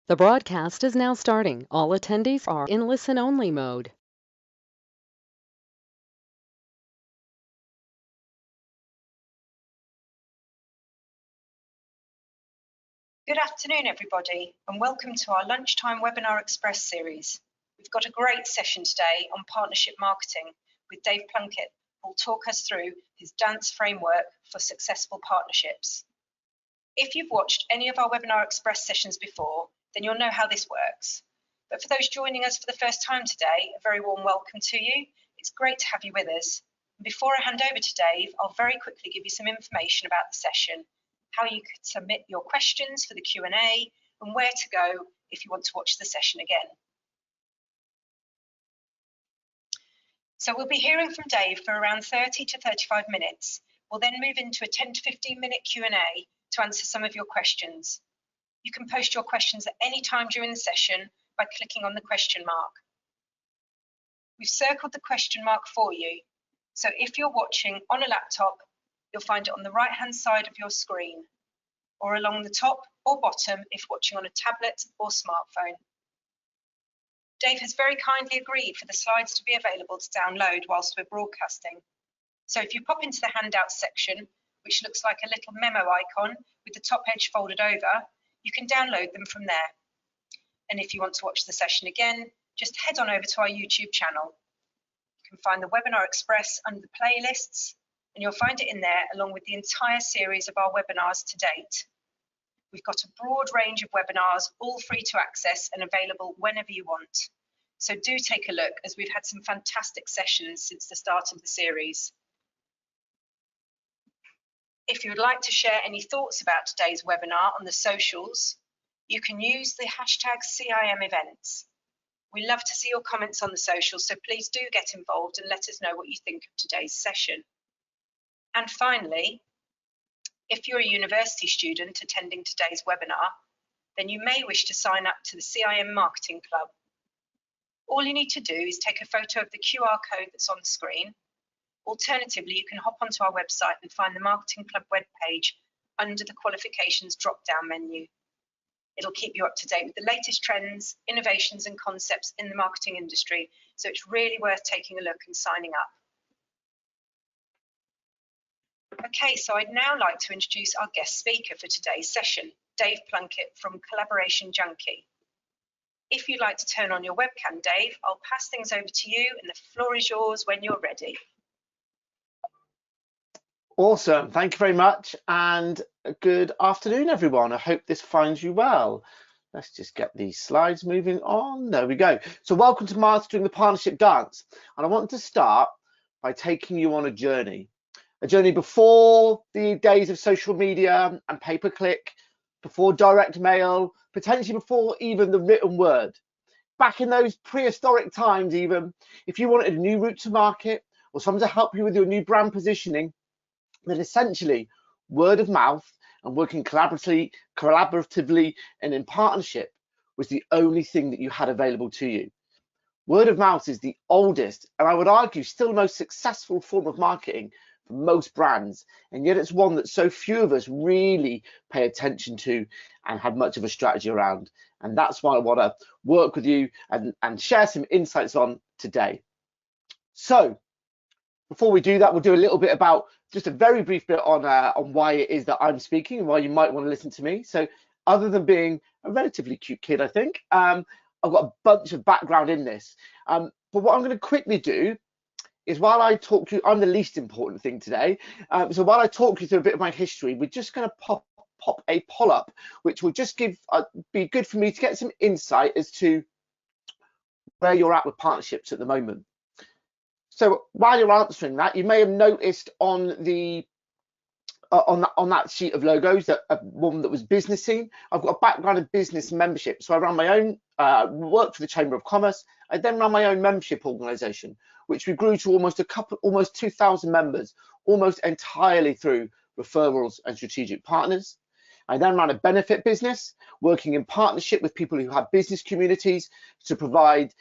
The broadcast is now starting. All attendees are in listen-only mode. Good afternoon, everybody, and welcome to our Lunchtime Webinar Express series. We've got a great session today on partnership marketing with Dave Plunkett, who will talk us through his dance framework for successful partnerships. If you've watched any of our Webinar Express sessions before, then you'll know how this works. But for those joining us for the first time today, a very warm welcome to you. It's great to have you with us. Before I hand over to Dave, I'll very quickly give you some information about the session, how you could submit your questions for the Q&A, and where to go if you want to watch the session again. So we'll be hearing from Dave for around 30 to 35 minutes. We'll then move into a 10 to 15-minute Q&A to answer some of your questions. You can post your questions at any time during the session by clicking on the question mark. We've circled the question mark for you, so if you're watching on a laptop, you'll find it on the right-hand side of your screen, or along the top or bottom if watching on a tablet or smartphone. Dave has very kindly agreed for the slides to be available to download whilst we're broadcasting. So if you pop into the handouts section, which looks like a little memo icon with the top edge folded over, you can download them from there. And if you want to watch the session again, just head on over to our YouTube channel. You can find the Webinar Express under the playlists, and you'll find it in there along with the entire series of our webinars to date. We've got a broad range of webinars, all free to access and available whenever you want. So do take a look, as we've had some fantastic sessions since the start of the series. If you would like to share any thoughts about today's webinar on the socials, you can use the hashtag CIM events. We love to see your comments on the socials, so please do get involved and let us know what you think of today's session. And finally, if you're a university student attending today's webinar, then you may wish to sign up to the CIM Marketing Club. All you need to do is take a photo of the QR code that's on the screen. Alternatively, you can hop onto our website and find the Marketing Club webpage under the qualifications drop-down menu. It'll keep you up to date with the latest trends, innovations and concepts in the marketing industry, so it's really worth taking a look and signing up. Okay, so I'd now like to introduce our guest speaker for today's session, Dave Plunkett from Collaboration Junkie. If you'd like to turn on your webcam, Dave, I'll pass things over to you and the floor is yours when you're ready. Awesome, thank you very much, and good afternoon, everyone. I hope this finds you well. Let's just get these slides moving on. There we go. So welcome to Mastering the Partnership Dance. And I want to start by taking you on a journey before the days of social media and pay-per-click, before direct mail, potentially before even the written word. Back in those prehistoric times even, if you wanted a new route to market or someone to help you with your new brand positioning, then essentially word of mouth and working collaboratively and in partnership was the only thing that you had available to you. Word of mouth is the oldest, and I would argue still the most successful form of marketing for most brands, and yet it's one that so few of us really pay attention to and have much of a strategy around. And that's why I want to work with you and share some insights on today. So before we do that, we'll do a little bit about just a very brief bit on why it is that I'm speaking and why you might want to listen to me. So other than being a relatively cute kid, I think, I've got a bunch of background in this. But what I'm going to quickly do is, while I talk to you, I'm the least important thing today. So while I talk you through a bit of my history, we're just going to pop a poll up, which will just be good for me to get some insight as to where you're at with partnerships at the moment. So while you're answering that, you may have noticed on the on that sheet of logos that one that was business scene. I've got a background in business membership, so I ran my own worked for the Chamber of Commerce. I then ran my own membership organisation, which we grew to almost 2,000 members, almost entirely through referrals and strategic partners. I then ran a benefit business, working in partnership with people who have business communities to provide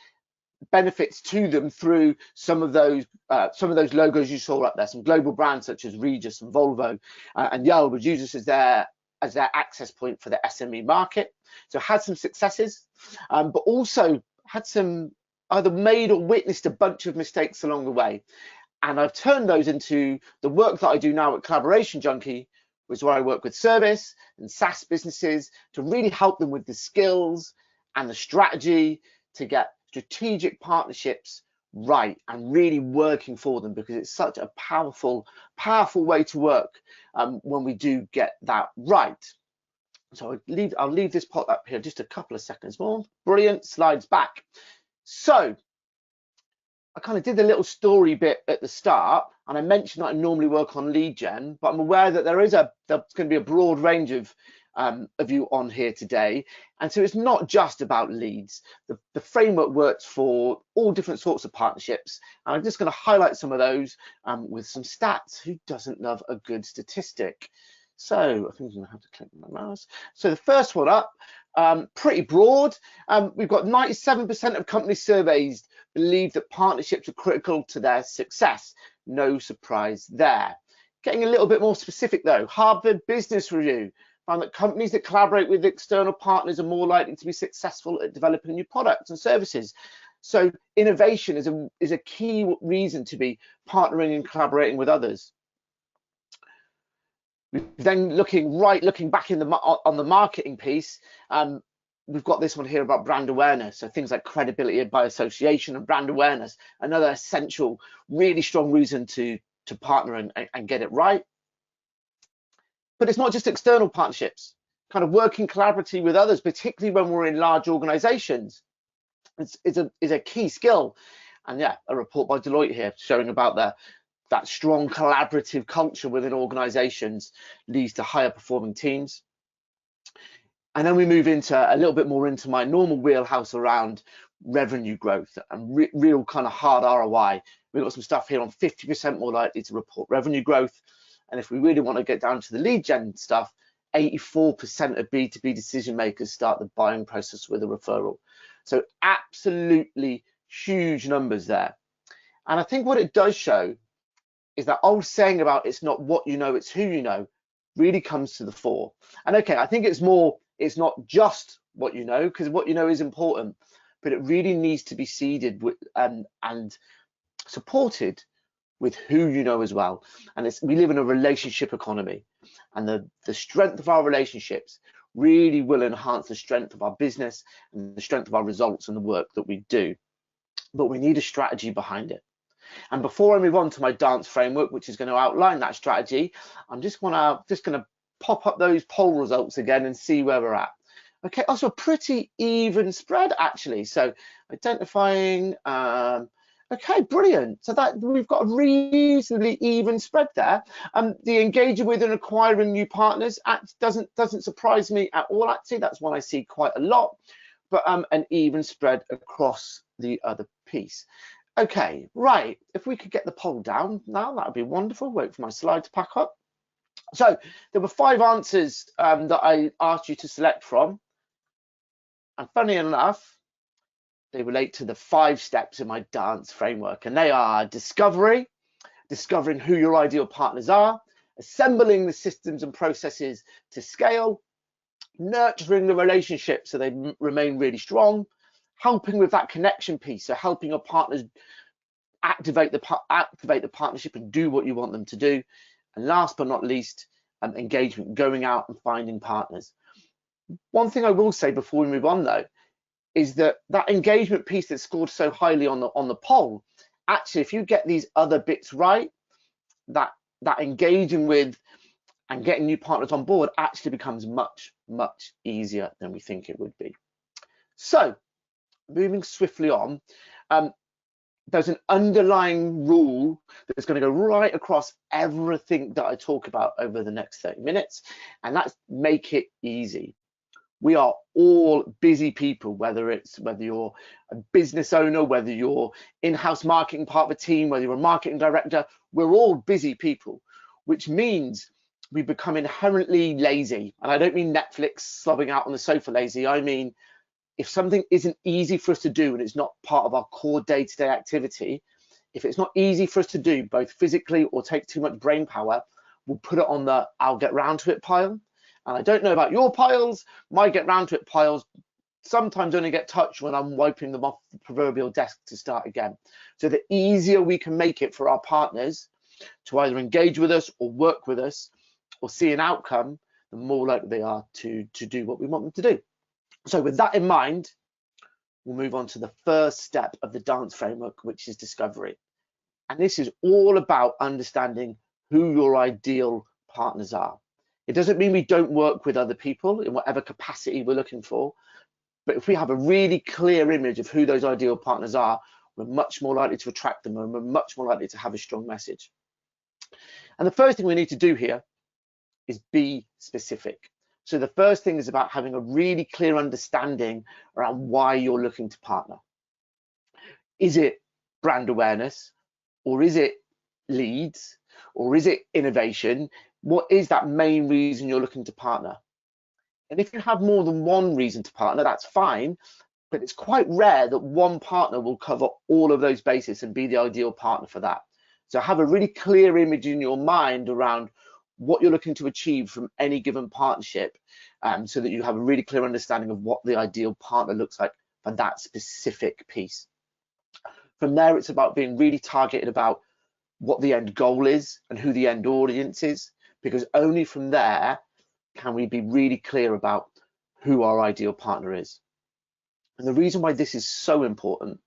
benefits to them through some of those logos you saw up there, some global brands such as Regis and Volvo, and Yale would use us as their as their access point for the SME market. So had some successes, but also had some either made or witnessed a bunch of mistakes along the way. And I've turned those into the work that I do now at Collaboration Junkie, which is where I work with service and SaaS businesses to really help them with the skills and the strategy to get strategic partnerships right and really working for them, because it's such a powerful way to work when we do get that right. So I'll leave this pot up here just a couple of seconds more. Brilliant. Slides back. So I kind of did the little story bit at the start, and I mentioned that I normally work on lead gen, but I'm aware that there's going to be a broad range of you on here today, and so it's not just about leads. The framework works for all different sorts of partnerships, and I'm just going to highlight some of those with some stats. Who doesn't love a good statistic? So I think I'm going to have to click my mouse. So the first one up, pretty broad. We've got 97% of companies surveyed believe that partnerships are critical to their success. No surprise there. Getting a little bit more specific though, Harvard Business Review found that companies that collaborate with external partners are more likely to be successful at developing new products and services. So innovation is a key reason to be partnering and collaborating with others. Then looking back on the marketing piece, we've got this one here about brand awareness. So things like credibility by association and brand awareness, another essential, really strong reason to partner and get it right. But it's not just external partnerships, kind of working collaboratively with others, particularly when we're in large organizations, is a key skill. And yeah, a report by Deloitte here showing about that strong collaborative culture within organizations leads to higher performing teams. And then we move into a little bit more into my normal wheelhouse around revenue growth and real kind of hard ROI. We've got some stuff here on 50% more likely to report revenue growth. And if we really want to get down to the lead gen stuff, 84% of B2B decision makers start the buying process with a referral. So absolutely huge numbers there. And I think what it does show is that old saying about it's not what you know, it's who you know, really comes to the fore. And okay, I think it's not just what you know, because what you know is important, but it really needs to be seeded with and supported with who you know as well. And we live in a relationship economy, and the strength of our relationships really will enhance the strength of our business and the strength of our results and the work that we do. But we need a strategy behind it. And before I move on to my dance framework, which is going to outline that strategy, I'm just going to pop up those poll results again and see where we're at. Okay, also a pretty even spread actually. So identifying, okay, brilliant. So that we've got a reasonably even spread there. The engaging with and acquiring new partners doesn't surprise me at all. Actually, that's one I see quite a lot, but an even spread across the other piece. Okay, right, if we could get the poll down now, that would be wonderful. Wait for my slide to pack up. So there were 5 answers that I asked you to select from. And funny enough, they relate to the 5 steps in my dance framework. And they are discovery, discovering who your ideal partners are, assembling the systems and processes to scale, nurturing the relationship so they remain really strong, helping with that connection piece, so helping your partners activate the partnership and do what you want them to do, and last but not least, engagement, going out and finding partners. One thing I will say before we move on though is that engagement piece that scored so highly on the poll, actually if you get these other bits right, that engaging with and getting new partners on board actually becomes much easier than we think it would be. So moving swiftly on, there's an underlying rule that's going to go right across everything that I talk about over the next 30 minutes, and that's make it easy. We are all busy people, whether you're a business owner, whether you're in-house marketing part of a team, whether you're a marketing director, we're all busy people, which means we become inherently lazy. And I don't mean Netflix slobbing out on the sofa lazy. I mean, if something isn't easy for us to do and it's not part of our core day-to-day activity, if it's not easy for us to do both physically or take too much brain power, we'll put it on the I'll get round to it pile, And I don't know about your piles, my get round to it piles sometimes only get touched when I'm wiping them off the proverbial desk to start again. So the easier we can make it for our partners to either engage with us or work with us or see an outcome, the more likely they are to do what we want them to do. So with that in mind, we'll move on to the first step of the dance framework, which is discovery. And this is all about understanding who your ideal partners are. It doesn't mean we don't work with other people in whatever capacity we're looking for, but if we have a really clear image of who those ideal partners are, we're much more likely to attract them and we're much more likely to have a strong message. And the first thing we need to do here is be specific. So the first thing is about having a really clear understanding around why you're looking to partner. Is it brand awareness, or is it leads, or is it innovation? What is that main reason you're looking to partner? And if you have more than one reason to partner, that's fine, but it's quite rare that one partner will cover all of those bases and be the ideal partner for that. So have a really clear image in your mind around what you're looking to achieve from any given partnership, so that you have a really clear understanding of what the ideal partner looks like for that specific piece. From there, it's about being really targeted about what the end goal is and who the end audience is, because only from there can we be really clear about who our ideal partner is. And the reason why this is so important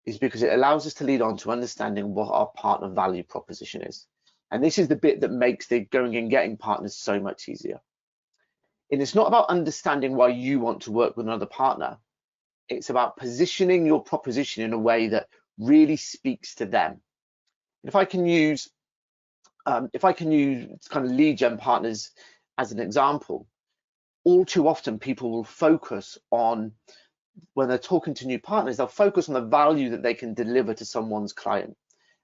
is because it allows us to lead on to understanding what our partner value proposition is. And this is the bit that makes the going and getting partners so much easier. And it's not about understanding why you want to work with another partner. It's about positioning your proposition in a way that really speaks to them. If I can use kind of lead gen partners as an example, all too often people will focus on, when they're talking to new partners, they'll focus on the value that they can deliver to someone's client.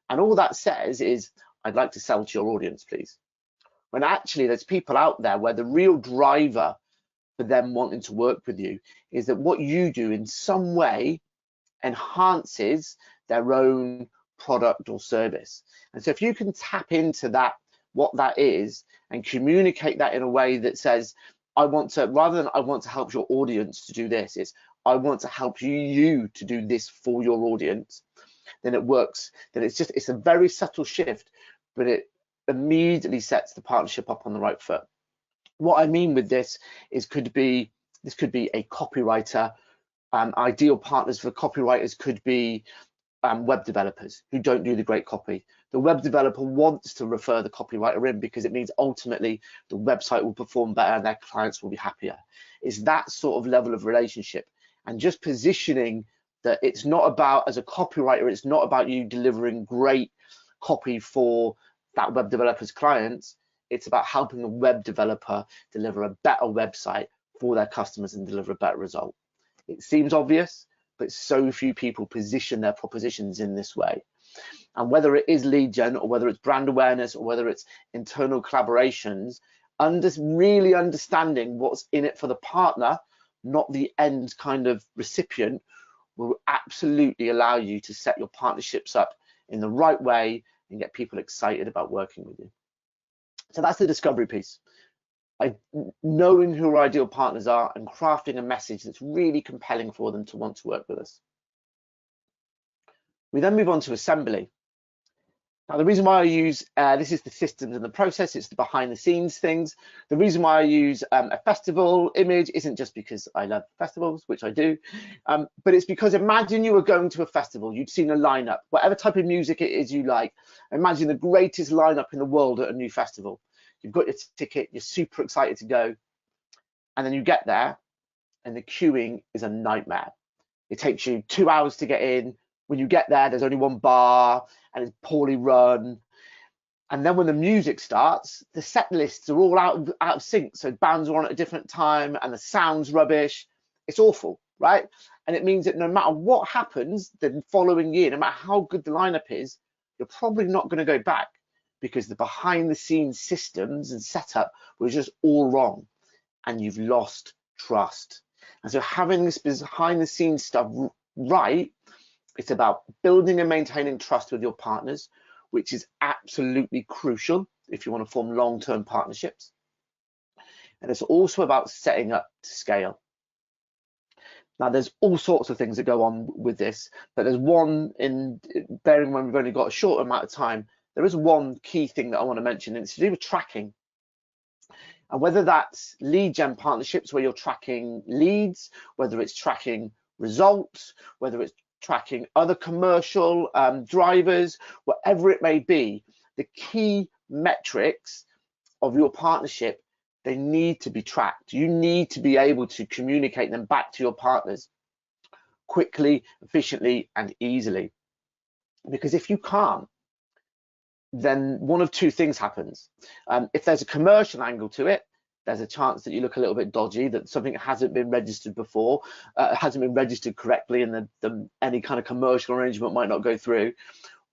And all that says is, I'd like to sell to your audience, please. When actually there's people out there where the real driver for them wanting to work with you is that what you do in some way enhances their own product or service. And so if you can tap into that, what that is, and communicate that in a way that says, I want to, rather than I want to help your audience to do this, it's I want to help you to do this for your audience, then it works. Then it's a very subtle shift, but it immediately sets the partnership up on the right foot. What I mean with this is this could be a copywriter. Ideal partners for copywriters could be web developers who don't do the great copy. The web developer wants to refer the copywriter in because it means ultimately the website will perform better and their clients will be happier. It's that sort of level of relationship, and just positioning that it's not about, as a copywriter, it's not about you delivering great copy for that web developer's clients. It's about helping the web developer deliver a better website for their customers and deliver a better result. It seems obvious, but so few people position their propositions in this way. And whether it is lead gen, or whether it's brand awareness, or whether it's internal collaborations, really understanding what's in it for the partner, not the end kind of recipient, will absolutely allow you to set your partnerships up in the right way and get people excited about working with you. So that's the discovery piece. Knowing who our ideal partners are and crafting a message that's really compelling for them to want to work with us. We then move on to assembly. Now, the reason why I use, this is the systems and the process, it's the behind the scenes things. The reason why I use a festival image isn't just because I love festivals, which I do, but it's because imagine you were going to a festival, you'd seen a lineup, whatever type of music it is you like. Imagine the greatest lineup in the world at a new festival. You've got your ticket, you're super excited to go, and then you get there and the queuing is a nightmare. It takes you 2 hours to get in. When you get there, there's only one bar and it's poorly run. And then when the music starts, the set lists are all out of sync. So bands are on at a different time and the sound's rubbish. It's awful, right? And it means that no matter what happens the following year, no matter how good the lineup is, you're probably not going to go back because the behind the scenes systems and setup was just all wrong and you've lost trust. And so having this behind the scenes stuff right, it's about building and maintaining trust with your partners, which is absolutely crucial if you want to form long-term partnerships. and it's also about setting up to scale. Now, there's all sorts of things that go on with this, but there's one, in bearing when we've only got a short amount of time, there is one key thing that I want to mention, and it's to do with tracking. And whether that's lead gen partnerships where you're tracking leads, whether it's tracking results, whether it's tracking other commercial drivers, whatever it may be, the key metrics of your partnership, they need to be tracked. You need to be able to communicate them back to your partners quickly, efficiently, and easily. Because if you can't, then one of two things happens. If there's a commercial angle to it, there's a chance that you look a little bit dodgy, that something hasn't been registered before, hasn't been registered correctly, and any kind of commercial arrangement might not go through.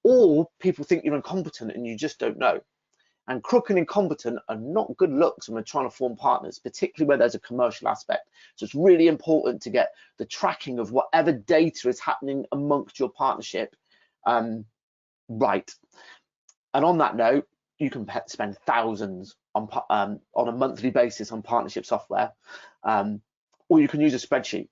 Or people think you're incompetent and you just don't know. And crook and incompetent are not good looks when we're trying to form partners, particularly where there's a commercial aspect. So it's really important to get the tracking of whatever data is happening amongst your partnership right. And on that note, you can spend thousands on a monthly basis on partnership software, or you can use a spreadsheet.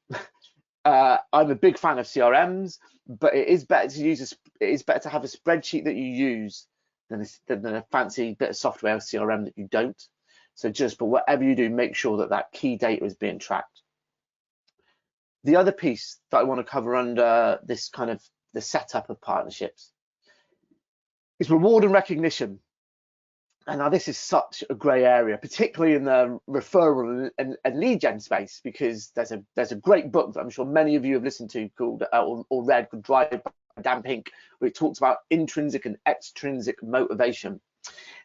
I'm a big fan of CRMs, but it is better to have a spreadsheet that you use than a fancy bit of software or CRM that you don't. So but whatever you do, make sure that that key data is being tracked. The other piece that I want to cover under this kind of the setup of partnerships is reward and recognition. And now this is such a grey area, particularly in the referral and lead gen space, because there's a great book that I'm sure many of you have listened to called or read called Drive by Dan Pink, where it talks about intrinsic and extrinsic motivation.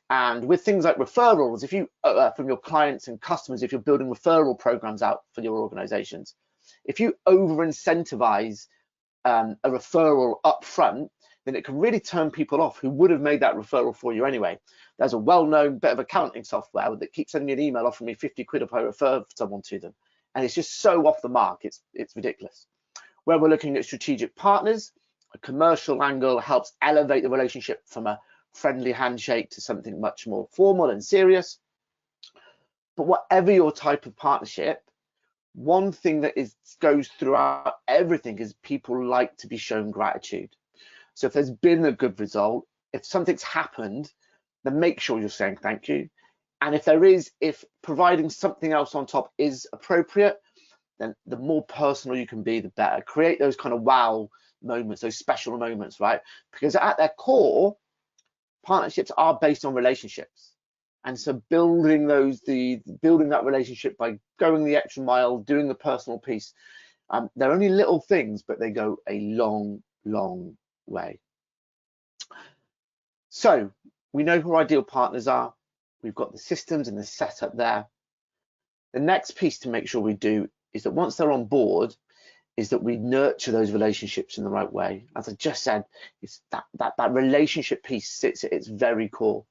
And with things like referrals, if you from your clients and customers, if you're building referral programs out for your organizations, if you over incentivize a referral up front, then it can really turn people off who would have made that referral for you anyway. There's a well-known bit of accounting software that keeps sending me an email offering me 50 quid if I refer someone to them. And it's just so off the mark, it's ridiculous. Where we're looking at strategic partners, a commercial angle helps elevate the relationship from a friendly handshake to something much more formal and serious. But whatever your type of partnership, one thing that goes throughout everything is people like to be shown gratitude. So if there's been a good result, if something's happened, then make sure you're saying thank you. And if providing something else on top is appropriate, then the more personal you can be, the better. Create those kind of wow moments, those special moments, right? Because at their core, partnerships are based on relationships. And so building that relationship by going the extra mile, doing the personal piece, they're only little things, but they go a long, long way. So we know who our ideal partners are. We've got the systems and the setup there. The next piece to make sure we do is that once they're on board, is that we nurture those relationships in the right way. As I just said, it's that relationship piece sits at its very core.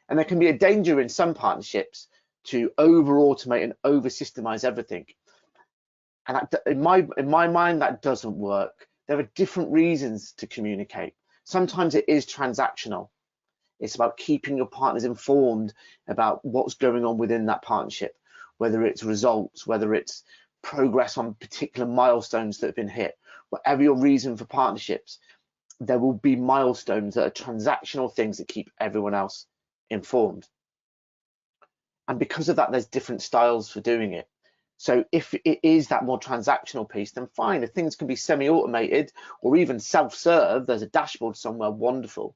And there can be a danger in some partnerships to over automate and over systemize everything. And in my mind, that doesn't work. There are different reasons to communicate. Sometimes it is transactional. It's about keeping your partners informed about what's going on within that partnership, whether it's results, whether it's progress on particular milestones that have been hit. Whatever your reason for partnerships, there will be milestones that are transactional things that keep everyone else informed. And because of that, there's different styles for doing it. So if it is that more transactional piece, then fine. If things can be semi-automated or even self-serve, there's a dashboard somewhere, wonderful.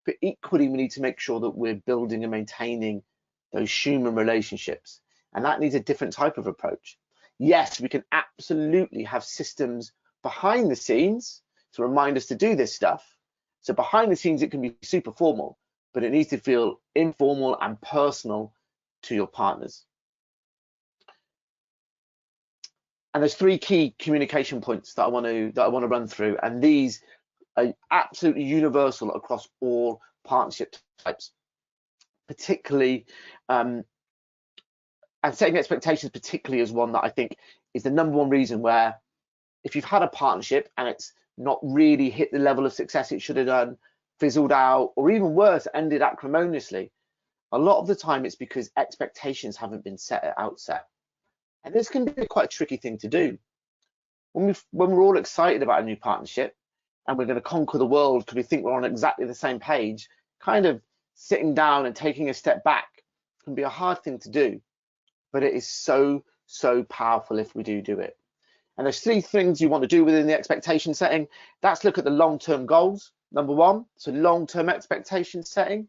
But equally, we need to make sure that we're building and maintaining those human relationships. And that needs a different type of approach. Yes, we can absolutely have systems behind the scenes to remind us to do this stuff. So behind the scenes, it can be super formal, but it needs to feel informal and personal to your partners. And there's three key communication points that I want to run through, and these are absolutely universal across all partnership types, particularly and setting expectations particularly is one that I think is the number one reason where if you've had a partnership and it's not really hit the level of success it should have done, fizzled out, or even worse, ended acrimoniously, A lot of the time it's because expectations haven't been set at outset. And this can be quite a tricky thing to do. When we're all excited about a new partnership and we're going to conquer the world because we think we're on exactly the same page, kind of sitting down and taking a step back can be a hard thing to do, but it is so powerful if we do it. And there's 3 things you want to do within the expectation setting. That's look at the long-term goals, number 1. So long-term expectation setting,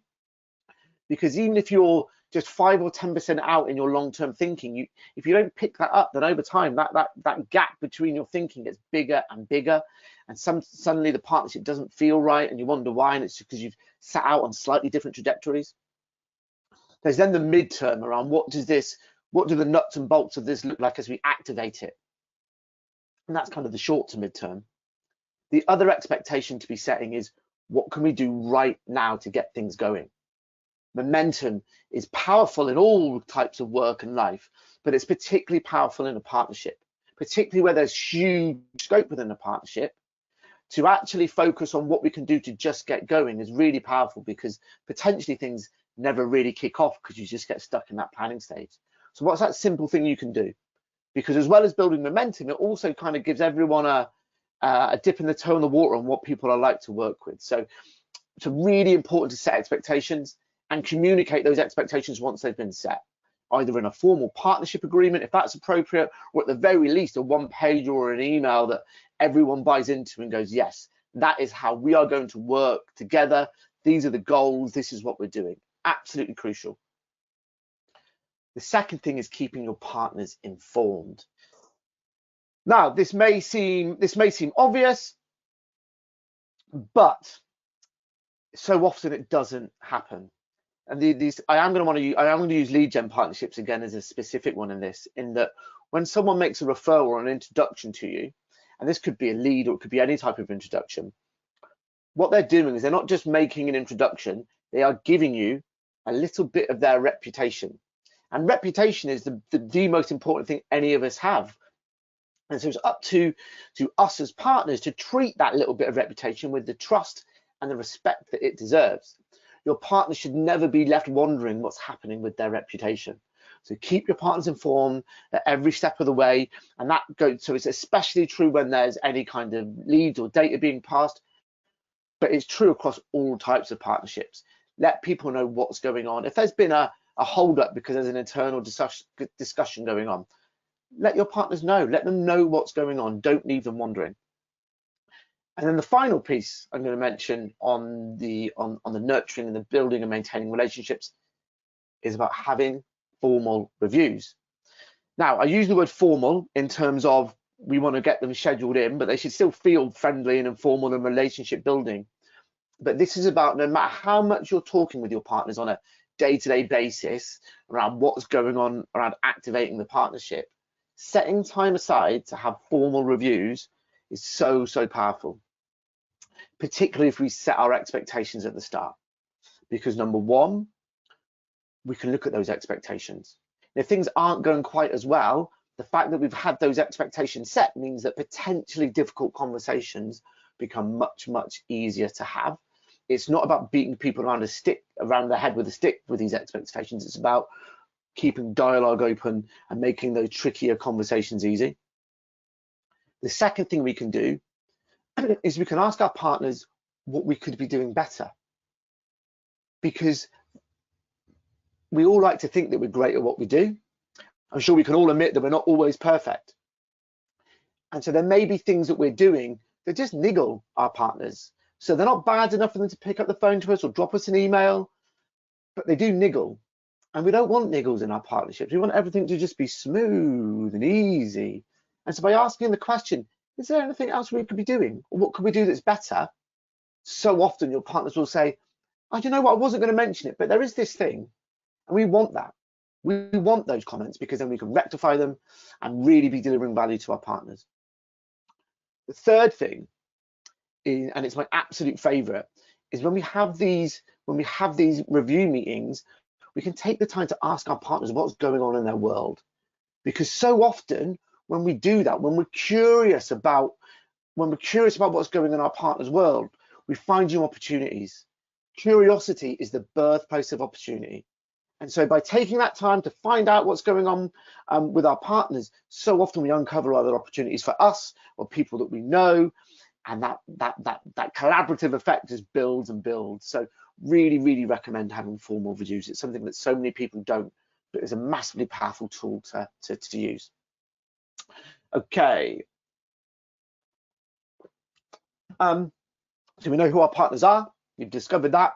because even if you're just 5 or 10% out in your long-term thinking, if you don't pick that up, then over time that gap between your thinking gets bigger and bigger, and suddenly the partnership doesn't feel right, and you wonder why, and it's because you've sat out on slightly different trajectories. There's then the midterm around what do the nuts and bolts of this look like as we activate it, and that's kind of the short to midterm. The other expectation to be setting is what can we do right now to get things going. Momentum is powerful in all types of work and life, but it's particularly powerful in a partnership, particularly where there's huge scope within a partnership. To actually focus on what we can do to just get going is really powerful, because potentially things never really kick off because you just get stuck in that planning stage. So what's that simple thing you can do? Because as well as building momentum, it also kind of gives everyone a dip in the toe in the water on what people are like to work with. So it's really important to set expectations and communicate those expectations once they've been set, either in a formal partnership agreement, if that's appropriate, or at the very least a 1-page or an email that everyone buys into and goes, yes, that is how we are going to work together. These are the goals. This is what we're doing. Absolutely crucial. The second thing is keeping your partners informed. Now, this may seem obvious, but so often it doesn't happen. And I am going to use lead gen partnerships again as a specific one in this, in that when someone makes a referral or an introduction to you, and this could be a lead or it could be any type of introduction, what they're doing is they're not just making an introduction, they are giving you a little bit of their reputation. And reputation is the most important thing any of us have. And so it's up to us as partners to treat that little bit of reputation with the trust and the respect that it deserves. Your partner should never be left wondering what's happening with their reputation. So keep your partners informed at every step of the way, and so it's especially true when there's any kind of leads or data being passed, but it's true across all types of partnerships. Let people know what's going on. If there's been a hold up because there's an internal discussion going on, let your partners know. Let them know what's going on. Don't leave them wondering. And then the final piece I'm going to mention on the nurturing and the building and maintaining relationships is about having formal reviews. Now, I use the word formal in terms of we want to get them scheduled in, but they should still feel friendly and informal and relationship building. But this is about, no matter how much you're talking with your partners on a day-to-day basis around what's going on around activating the partnership, setting time aside to have formal reviews is so powerful, particularly if we set our expectations at the start. Because number 1, we can look at those expectations. If things aren't going quite as well, the fact that we've had those expectations set means that potentially difficult conversations become much easier to have. It's not about beating people around the head with a stick with these expectations. It's about keeping dialogue open and making those trickier conversations easy. The second thing we can do is we can ask our partners what we could be doing better, because we all like to think that we're great at what we do. I'm sure we can all admit that we're not always perfect. And so there may be things that we're doing that just niggle our partners. So they're not bad enough for them to pick up the phone to us or drop us an email, but they do niggle. And we don't want niggles in our partnerships. We want everything to just be smooth and easy. And so by asking the question, is there anything else we could be doing? Or what could we do that's better? So often your partners will say, oh, you know what, I wasn't going to mention it, but there is this thing. And we want that. We want those comments, because then we can rectify them and really be delivering value to our partners. The third thing, and it's my absolute favorite, is when we have these review meetings, we can take the time to ask our partners what's going on in their world. Because so often when we do that, when we're curious about what's going on in our partner's world, we find new opportunities. Curiosity is the birthplace of opportunity. And so by taking that time to find out what's going on with our partners, so often we uncover other opportunities for us or people that we know, and that collaborative effect just builds and builds. So really recommend having formal reviews. It's something that so many people don't, but it's a massively powerful tool to use. Okay. So we know who our partners are. We've discovered that.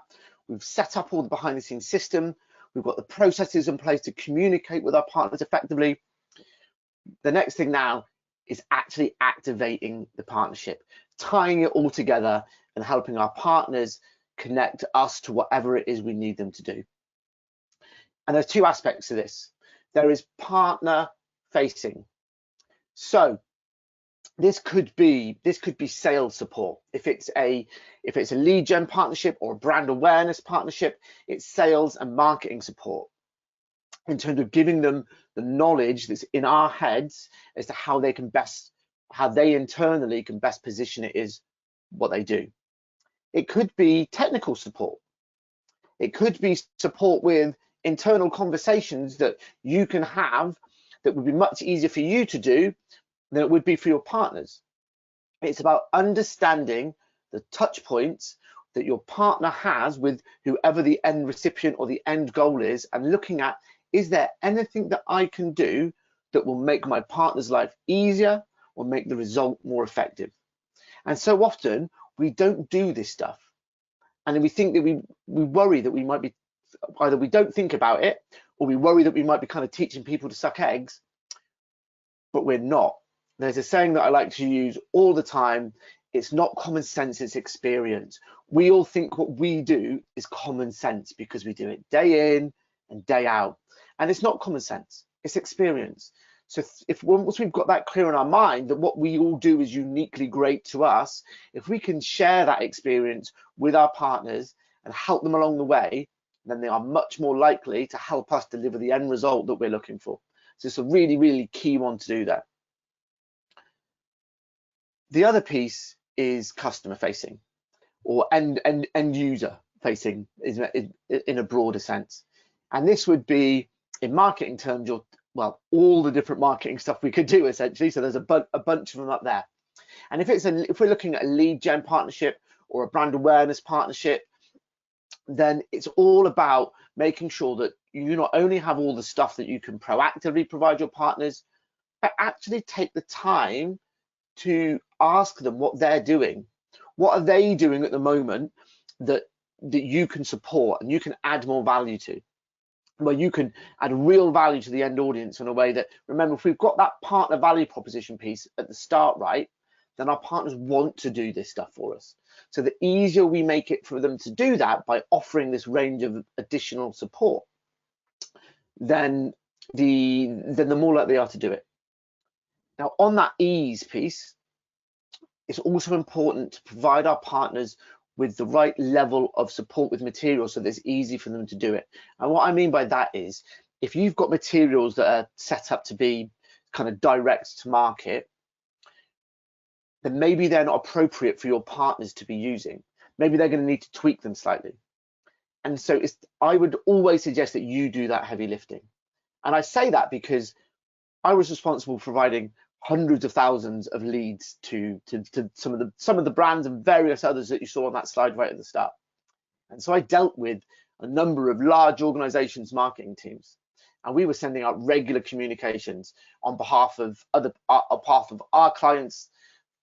We've set up all the behind the scenes system. We've got the processes in place to communicate with our partners effectively. The next thing now is actually activating the partnership, tying it all together and helping our partners connect us to whatever it is we need them to do. And there's two aspects to this. There is partner facing. So this could be sales support. If it's a lead gen partnership or a brand awareness partnership, it's sales and marketing support in terms of giving them the knowledge that's in our heads as to how they internally can best position it is what they do. It could be technical support. It could be support with internal conversations that you can have that would be much easier for you to do than it would be for your partners. It's about understanding the touch points that your partner has with whoever the end recipient or the end goal is, and looking at, is there anything that I can do that will make my partner's life easier or make the result more effective? And so often we don't do this stuff, and we think that we worry that we might be, either we don't think about it, or we worry that we might be kind of teaching people to suck eggs, but we're not. There's a saying that I like to use all the time. It's not common sense, it's experience. We all think what we do is common sense because we do it day in and day out. And it's not common sense, it's experience. So once we've got that clear in our mind that what we all do is uniquely great to us, if we can share that experience with our partners and help them along the way, then they are much more likely to help us deliver the end result that we're looking for. So it's a really key one to do that. The other piece is customer facing, or end user facing in a broader sense. And this would be, in marketing terms, all the different marketing stuff we could do essentially. So there's a bunch of them up there. And if we're looking at a lead gen partnership or a brand awareness partnership, then it's all about making sure that you not only have all the stuff that you can proactively provide your partners, but actually take the time to ask them what they're doing. What are they doing at the moment that you can support and you can add more value to, where you can add real value to the end audience in a way that, remember, if we've got that partner value proposition piece at the start right, then our partners want to do this stuff for us. So the easier we make it for them to do that by offering this range of additional support, then the more likely they are to do it. Now, on that ease piece, it's also important to provide our partners with the right level of support with materials so that it's easy for them to do it. And what I mean by that is, if you've got materials that are set up to be kind of direct to market, then maybe they're not appropriate for your partners to be using. Maybe they're going to need to tweak them slightly. And so I would always suggest that you do that heavy lifting. And I say that because I was responsible for providing hundreds of thousands of leads to some of the brands and various others that you saw on that slide right at the start. And so I dealt with a number of large organizations' marketing teams, and we were sending out regular communications on behalf of our clients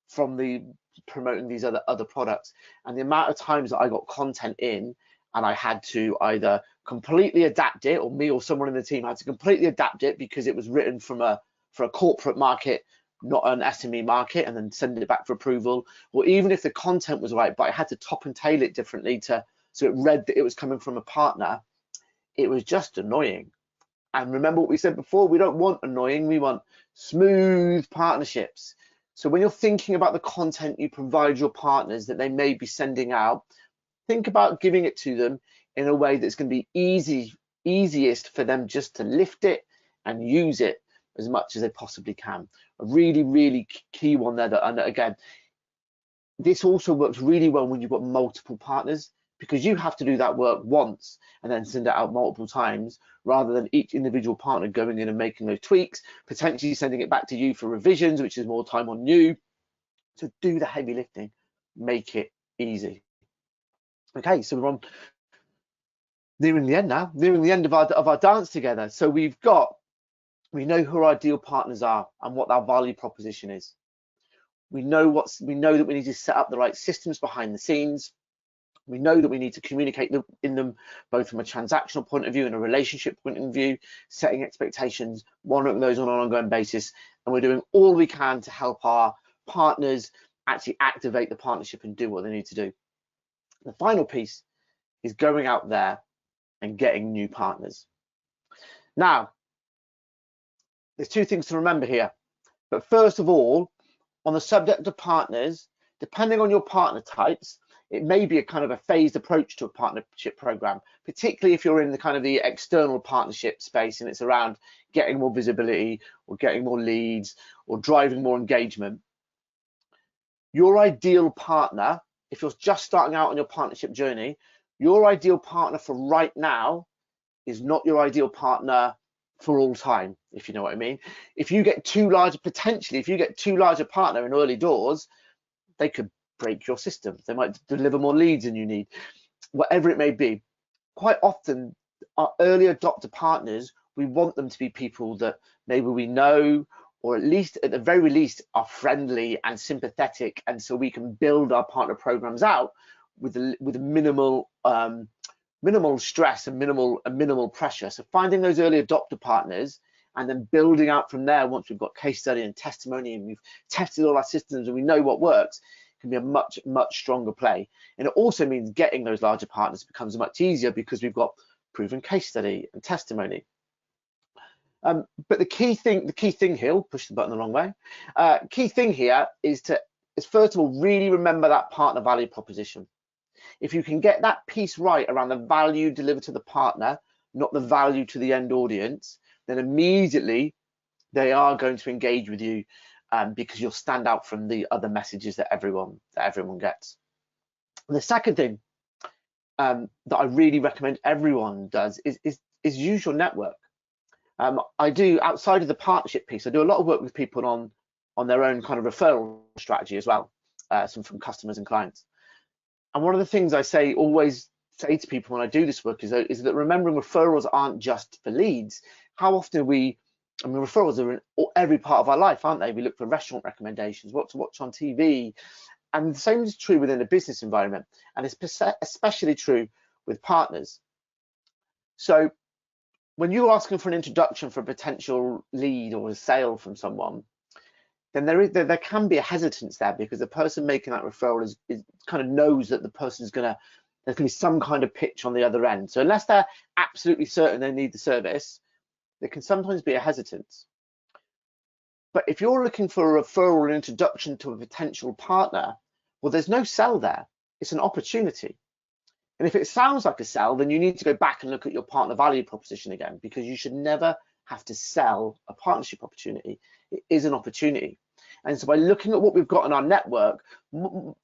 from promoting these other products. And the amount of times that I got content in and I had to either completely adapt it, or me or someone in the team had to completely adapt it because it was written for a corporate market, not an SME market, and then send it back for approval. Or even if the content was right, but I had to top and tail it differently so it read that it was coming from a partner. It was just annoying. And remember what we said before, we don't want annoying, we want smooth partnerships. So when you're thinking about the content you provide your partners that they may be sending out, think about giving it to them in a way that's going to be easiest for them just to lift it and use it as much as they possibly can. A really key one there. And again, this also works really well when you've got multiple partners, because you have to do that work once and then send it out multiple times, rather than each individual partner going in and making those tweaks, potentially sending it back to you for revisions, which is more time on you. So do the heavy lifting, make it easy. Okay, so we're on nearing the end now, nearing the end of our dance together. So we know who our ideal partners are and what our value proposition is. We know that we need to set up the right systems behind the scenes. We know that we need to communicate in them both from a transactional point of view and a relationship point of view, setting expectations, monitoring those on an ongoing basis, and we're doing all we can to help our partners actually activate the partnership and do what they need to do. The final piece is going out there and getting new partners. Now, there's two things to remember here. But first of all, on the subject of partners, depending on your partner types, it may be a kind of a phased approach to a partnership program, particularly if you're in the kind of the external partnership space and it's around getting more visibility or getting more leads or driving more engagement. Your ideal partner, if you're just starting out on your partnership journey, your ideal partner for right now is not your ideal partner for all time, if you know what I mean. If you get too large, potentially, if you get too large a partner in early doors, they could break your system. They might deliver more leads than you need, whatever it may be. Quite often, our early adopter partners, we want them to be people that maybe we know, or at least at the very least are friendly and sympathetic, and so we can build our partner programs out with minimal stress and minimal pressure. So finding those early adopter partners and then building out from there, once we've got case study and testimony and we've tested all our systems and we know what works, can be a much stronger play. And it also means getting those larger partners becomes much easier because we've got proven case study and testimony. But the key thing here, I'll push the button the wrong way. Key thing here is first of all, really remember that partner value proposition. If you can get that piece right around the value delivered to the partner, not the value to the end audience, then immediately they are going to engage with you because you'll stand out from the other messages that everyone gets. And the second thing that I really recommend everyone does is use your network. I do, outside of the partnership piece, I do a lot of work with people on their own kind of referral strategy as well, some from customers and clients. And one of the things I always say to people when I do this work is that remembering referrals aren't just for leads. How often referrals are in every part of our life, aren't they? We look for restaurant recommendations, what to watch on TV, and the same is true within a business environment, and it's especially true with partners. So when you're asking for an introduction for a potential lead or a sale from someone, then there can be a hesitance there because the person making that referral is kind of knows that the person's there's gonna be some kind of pitch on the other end. So unless they're absolutely certain they need the service, there can sometimes be a hesitance. But if you're looking for a referral or an introduction to a potential partner, well, there's no sell there. It's an opportunity. And if it sounds like a sell, then you need to go back and look at your partner value proposition again, because you should never have to sell a partnership opportunity. It is an opportunity. And so by looking at what we've got in our network,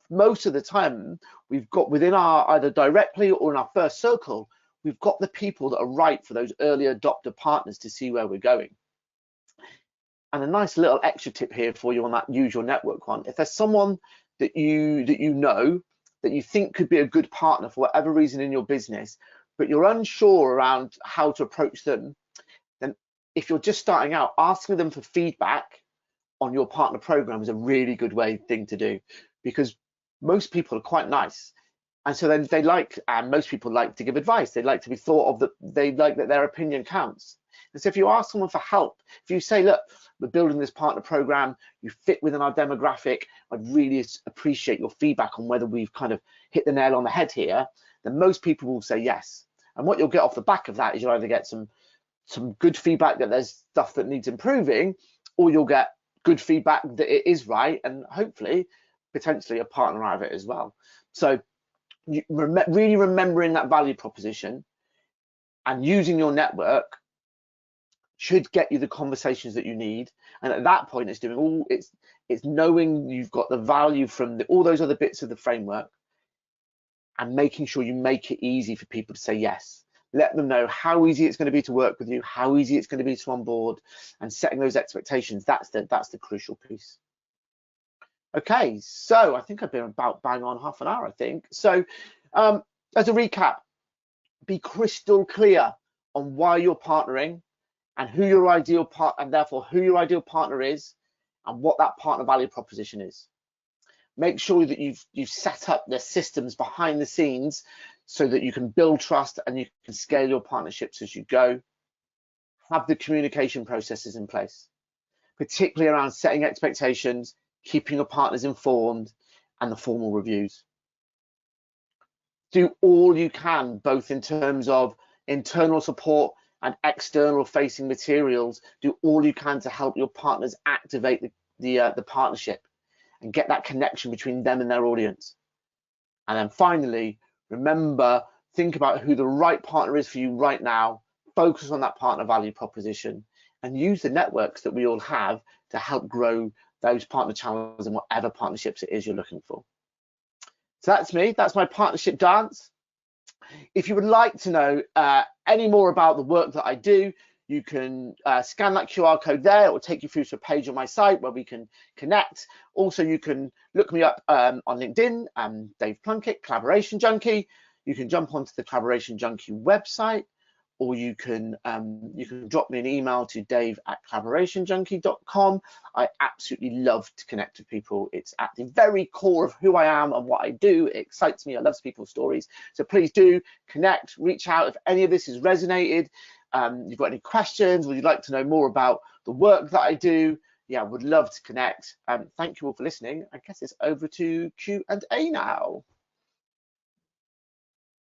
most of the time we've got within our either directly or in our first circle, we've got the people that are right for those early adopter partners to see where we're going. And a nice little extra tip here for you on that use your network one. If there's someone that you know that you think could be a good partner for whatever reason in your business, but you're unsure around how to approach them, then if you're just starting out, asking them for feedback on your partner program is a really good thing to do, because most people are quite nice, and so then most people like to give advice. They like to be thought of, that they like that their opinion counts. And so if you ask someone for help, if you say, look, we're building this partner program, you fit within our demographic, I'd really appreciate your feedback on whether we've kind of hit the nail on the head here, then most people will say yes. And what you'll get off the back of that is you'll either get some good feedback that there's stuff that needs improving, or you'll get good feedback that it is right, and hopefully potentially a partner out of it as well. So really remembering that value proposition and using your network should get you the conversations that you need. And at that point, it's knowing you've got the value from all those other bits of the framework. and making sure you make it easy for people to say yes. Let them know how easy it's going to be to work with you, how easy it's going to be to onboard, and setting those expectations. That's the crucial piece. Okay, so I think I've been about bang on half an hour, I think. So as a recap, be crystal clear on why you're partnering and who your ideal partner, and therefore who your ideal partner is and what that partner value proposition is. Make sure that you've set up the systems behind the scenes so that you can build trust and you can scale your partnerships as you go. Have the communication processes in place, particularly around setting expectations, keeping your partners informed, and the formal reviews. Do all you can, both in terms of internal support and external facing materials. Do all you can to help your partners activate the partnership and get that connection between them and their audience. And then finally, remember, think about who the right partner is for you right now, focus on that partner value proposition, and use the networks that we all have to help grow those partner channels and whatever partnerships it is you're looking for. So that's me, that's my partnership dance. If you would like to know any more about the work that I do, you can scan that QR code there. It will take you through to a page on my site where we can connect. Also, you can look me up on LinkedIn. I'm Dave Plunkett, Collaboration Junkie. You can jump onto the Collaboration Junkie website, or you can drop me an email to dave@collaborationjunkie.com. I absolutely love to connect with people. It's at the very core of who I am and what I do. It excites me. I love people's stories. So please do connect, reach out if any of this has resonated. You've got any questions, or you'd like to know more about the work that I do, yeah, would love to connect. Thank you all for listening. I guess it's over to Q&A now.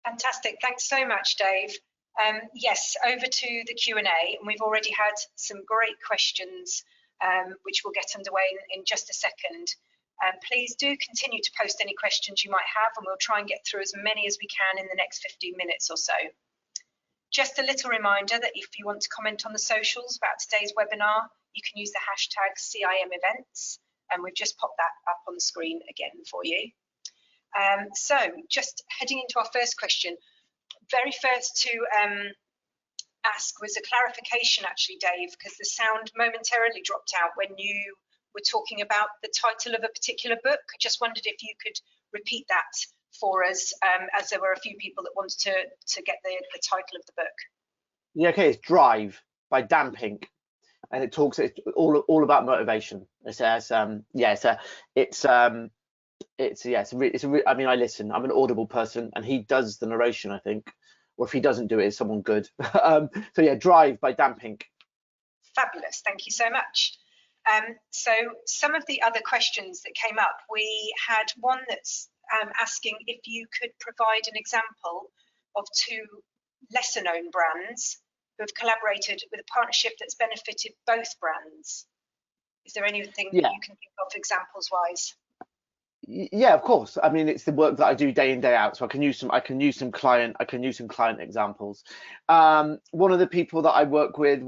Fantastic. Thanks so much, Dave. Yes, over to the Q&A, and we've already had some great questions, which we'll get underway in just a second. Please do continue to post any questions you might have, and we'll try and get through as many as we can in the next 15 minutes or so. Just a little reminder that if you want to comment on the socials about today's webinar, you can use the hashtag CIM events, and we've just popped that up on the screen again for you. So just heading into our first question, very first to ask was a clarification actually, Dave, because the sound momentarily dropped out when you were talking about the title of a particular book. I just wondered if you could repeat that for us, as there were a few people that wanted to get the title of the book. Yeah, okay, it's Drive by Dan Pink, and it's all about motivation. It says, I mean, I listen. I'm an Audible person, and he does the narration, I think, or if he doesn't do it, it's someone good. So yeah, Drive by Dan Pink. Fabulous, thank you so much. So some of the other questions that came up, we had one that's asking if you could provide an example of two lesser known brands who have collaborated with a partnership that's benefited both brands. Is there anything that you can think of examples wise? Yeah, of course. I mean, it's the work that I do day in, day out, so I can use some client examples. One of the people that I work with,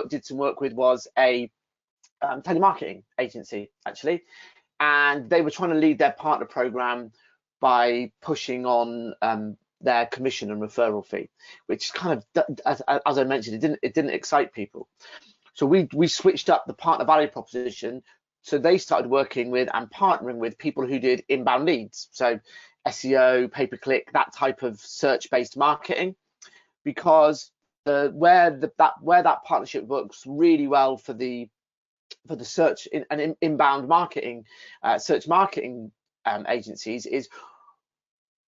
did some work with, was a telemarketing agency actually, and they were trying to lead their partner program by pushing on their commission and referral fee, which kind of, as I mentioned, it didn't excite people. So we switched up the partner value proposition. So they started working with and partnering with people who did inbound leads, so SEO, pay-per-click, that type of search-based marketing, because where that partnership works really well for the search and inbound marketing, search marketing agencies is,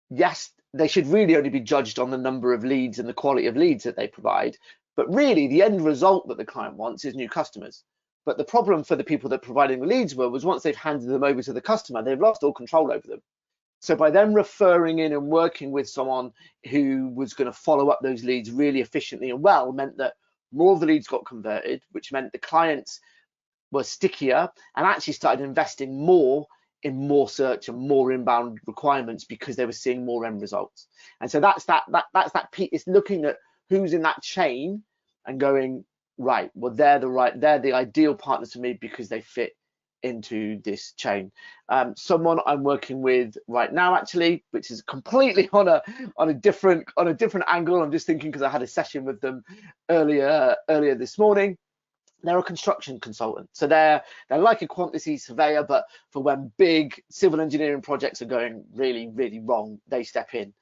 yes, they should really only be judged on the number of leads and the quality of leads that they provide, but really the end result that the client wants is new customers. But the problem for the people that providing the leads was once they've handed them over to the customer, they've lost all control over them. So by them referring in and working with someone who was going to follow up those leads really efficiently and well, meant that more of the leads got converted, which meant the clients were stickier and actually started investing more in more search and more inbound requirements because they were seeing more end results. And so that's that piece. It's looking at who's in that chain and going, right, well, they're the ideal partners for me because they fit into this chain. Someone I'm working with right now, actually, which is completely on a different angle. I'm just thinking because I had a session with them earlier this morning. They're a construction consultant, so they're like a quantity surveyor, but for when big civil engineering projects are going really wrong, they step in.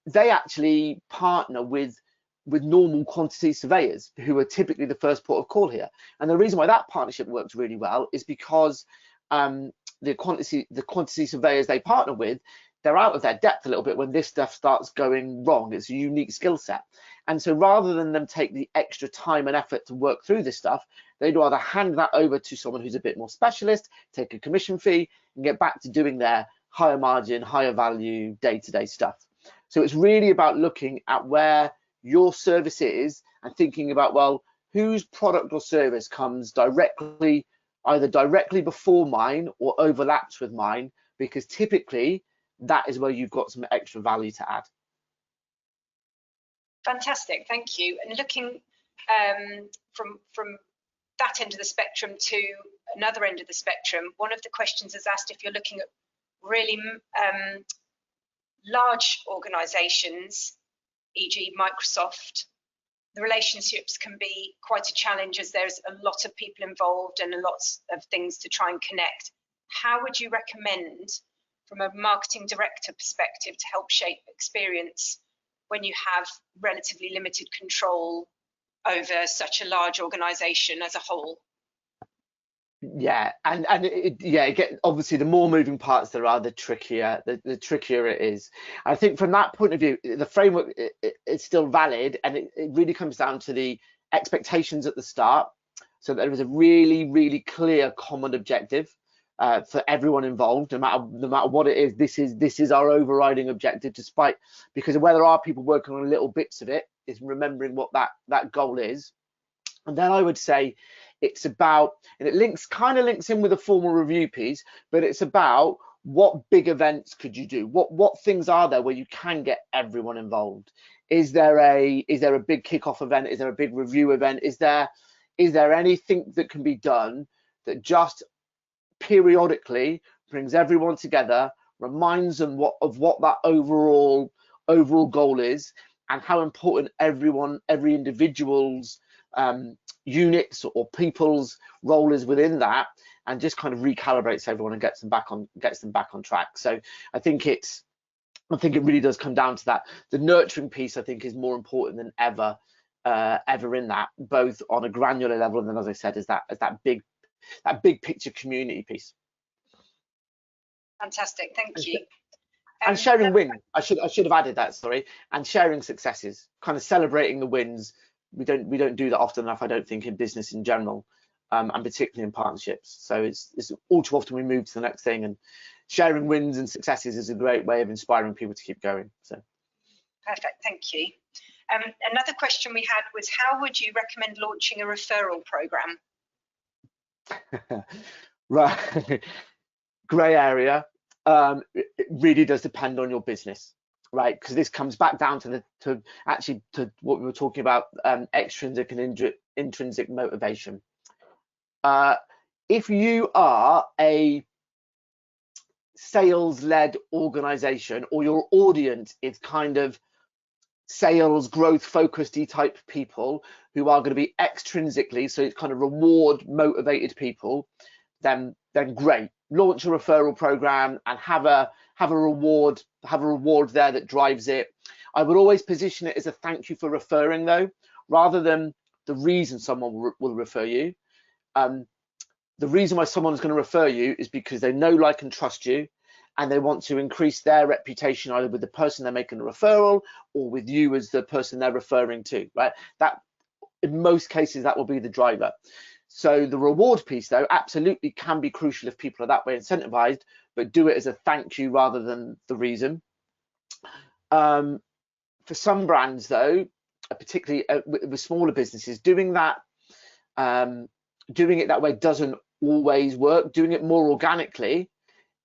They actually partner with normal quantity surveyors who are typically the first port of call here. And the reason why that partnership works really well is because the quantity surveyors they partner with, they're out of their depth a little bit when this stuff starts going wrong. It's a unique skill set. And so rather than them take the extra time and effort to work through this stuff, they'd rather hand that over to someone who's a bit more specialist, take a commission fee, and get back to doing their higher margin, higher value, day-to-day stuff. So it's really about looking at where your service is and thinking about, well, whose product or service comes either directly before mine or overlaps with mine, because typically that is where you've got some extra value to add. Fantastic, thank you. And looking from that end of the spectrum to another end of the spectrum, one of the questions is asked if you're looking at really large organisations, e.g. Microsoft, the relationships can be quite a challenge as there's a lot of people involved and a lot of things to try and connect. How would you recommend, from a marketing director perspective, to help shape experience when you have relatively limited control over such a large organisation as a whole? Yeah, and obviously the more moving parts there are, the trickier it is. I think from that point of view, the framework is still valid, and it really comes down to the expectations at the start. So there is a really clear common objective for everyone involved, no matter what it is. This is our overriding objective, because where there are people working on little bits of it, is remembering what that goal is. And then I would say it's about, and it kind of links in with a formal review piece, but it's about what big events could you do? What things are there where you can get everyone involved? Is there a big kickoff event? Is there a big review event? Is there anything that can be done that just periodically brings everyone together, reminds them of what that overall goal is, and how important every individual's units or people's role is within that, and just kind of recalibrates everyone and gets them back on track. So I think it really does come down to that. The nurturing piece, I think, is more important than ever in that, both on a granular level, and then, as I said, is that big picture community piece. Fantastic, thank you. And sharing wins. I should have added that, sorry. And sharing successes, kind of celebrating the wins. We don't do that often enough, I don't think, in business in general, and particularly in partnerships. So it's all too often we move to the next thing, and sharing wins and successes is a great way of inspiring people to keep going. So perfect, thank you. Another question we had was, how would you recommend launching a referral program? Right, grey area. It really does depend on your business, right? Because this comes back down to what we were talking about, extrinsic and intrinsic motivation. If you are a sales-led organization, or your audience is kind of sales growth focused type people who are going to be extrinsically, so it's kind of reward motivated people, then great. Launch a referral program and have a reward there that drives it. I would always position it as a thank you for referring, though, rather than the reason someone will refer you. The reason why someone is going to refer you is because they know, like, and trust you, and they want to increase their reputation either with the person they're making a referral or with you as the person they're referring to, right? That, in most cases, that will be the driver. So the reward piece, though, absolutely can be crucial if people are that way incentivized, but do it as a thank you rather than the reason. For some brands, though, particularly with smaller businesses, doing it that way doesn't always work. Doing it more organically,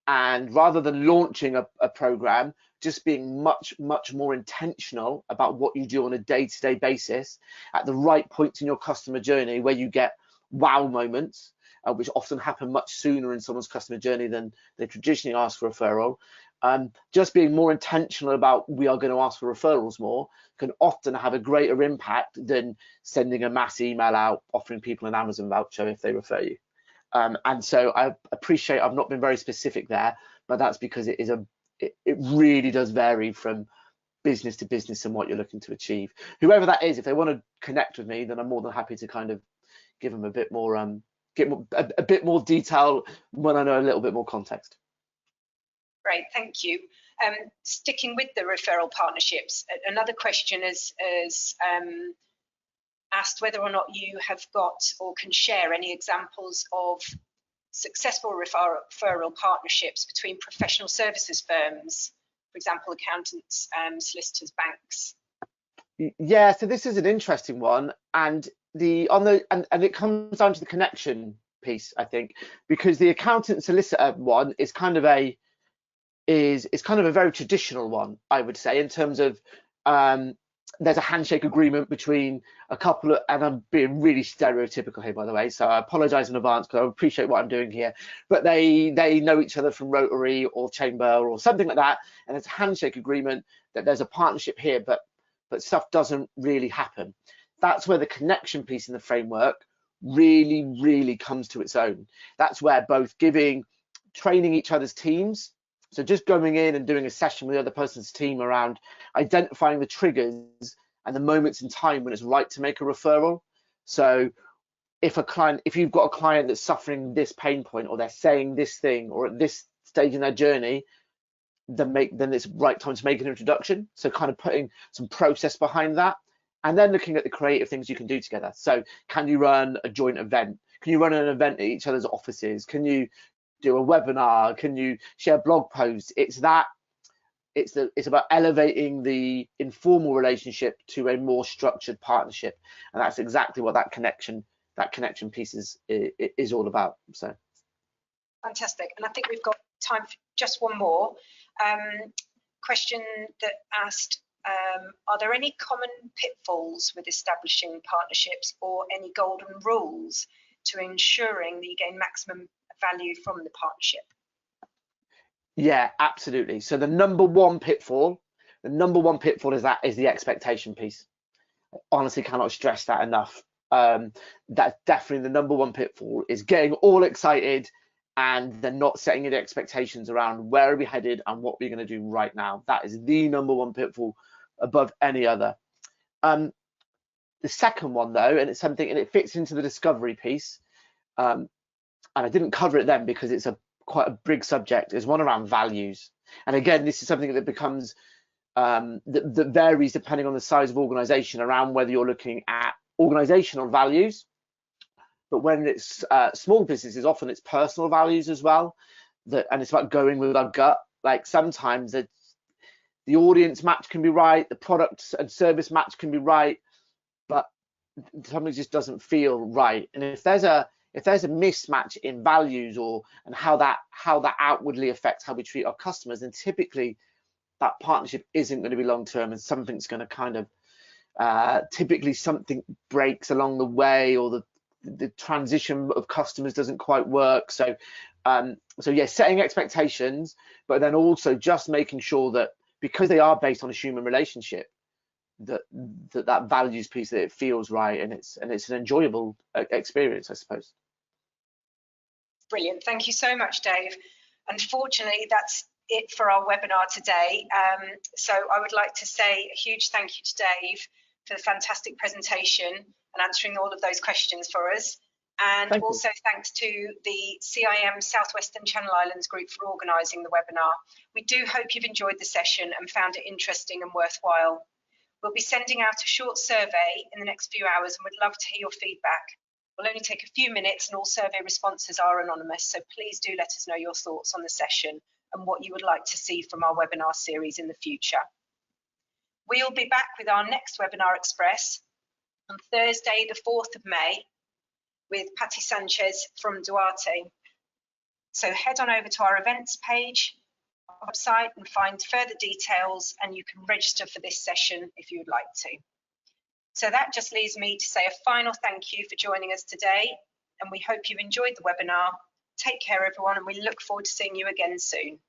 and rather than launching a program, just being much more intentional about what you do on a day-to-day basis at the right points in your customer journey where you get wow moments, which often happen much sooner in someone's customer journey than they traditionally ask for referral. Just being more intentional about we are going to ask for referrals more can often have a greater impact than sending a mass email out offering people an Amazon voucher if they refer you. And so I appreciate I've not been very specific there, but that's because it really does vary from business to business and what you're looking to achieve. Whoever that is, if they want to connect with me, then I'm more than happy to kind of give them a bit more a bit more detail when I know a little bit more context. Great, thank you. Sticking with the referral partnerships, another question is asked whether or not you have got or can share any examples of successful referral partnerships between professional services firms, for example, accountants, solicitors, banks. Yeah, so this is an interesting one, and it comes down to the connection piece, I think, because the accountant solicitor one is kind of a very traditional one, I would say, in terms of there's a handshake agreement between a couple of, and I'm being really stereotypical here, by the way, so I apologize in advance because I appreciate what I'm doing here, but they know each other from Rotary or Chamber or something like that, and it's a handshake agreement that there's a partnership here, but stuff doesn't really happen. That's where the connection piece in the framework really comes to its own. That's where both training each other's teams, so just going in and doing a session with the other person's team around identifying the triggers and the moments in time when it's right to make a referral. So if you've got a client that's suffering this pain point, or they're saying this thing, or at this stage in their journey, then it's right time to make an introduction. So kind of putting some process behind that, and then looking at the creative things you can do together. So can you run a joint event? Can you run an event at each other's offices? Can you do a webinar? Can you share blog posts? It's about elevating the informal relationship to a more structured partnership, and that's exactly what that connection piece is all about. So fantastic. And I think we've got time for just one more question that asked, are there any common pitfalls with establishing partnerships, or any golden rules to ensuring that you gain maximum value from the partnership? Yeah, absolutely. So the number one pitfall is the expectation piece. I honestly cannot stress that enough. That's definitely the number one pitfall, is getting all excited and then not setting any expectations around where are we headed and what we're going to do right now. That is the number one pitfall above any other. The second one, though, and it fits into the discovery piece, and I didn't cover it then because it's quite a big subject, is one around values. And again, this is something that becomes that varies depending on the size of organization, around whether you're looking at organizational values, but when it's small businesses, often it's personal values as well, and it's about going with our gut. Like sometimes the audience match can be right, the product and service match can be right, but something just doesn't feel right. And if there's a mismatch in values and how that outwardly affects how we treat our customers, then typically that partnership isn't going to be long term, and something's going to kind of typically something breaks along the way, or the transition of customers doesn't quite work. So yeah, setting expectations, but then also just making sure that because they are based on a human relationship, that values piece, that it feels right, and it's an enjoyable experience, I suppose. Brilliant, thank you so much, Dave. Unfortunately, that's it for our webinar today. So I would like to say a huge thank you to Dave for the fantastic presentation and answering all of those questions for us. And also thanks to the CIM Southwestern Channel Islands group for organising the webinar. We do hope you've enjoyed the session and found it interesting and worthwhile. We'll be sending out a short survey in the next few hours, and we'd love to hear your feedback. We'll only take a few minutes, and all survey responses are anonymous, so please do let us know your thoughts on the session and what you would like to see from our webinar series in the future. We'll be back with our next Webinar Express on Thursday, the 4th of May, with Patty Sanchez from Duarte. So head on over to our events page, our website, and find further details, and you can register for this session if you would like to. So that just leaves me to say a final thank you for joining us today, and we hope you enjoyed the webinar. Take care, everyone, and we look forward to seeing you again soon.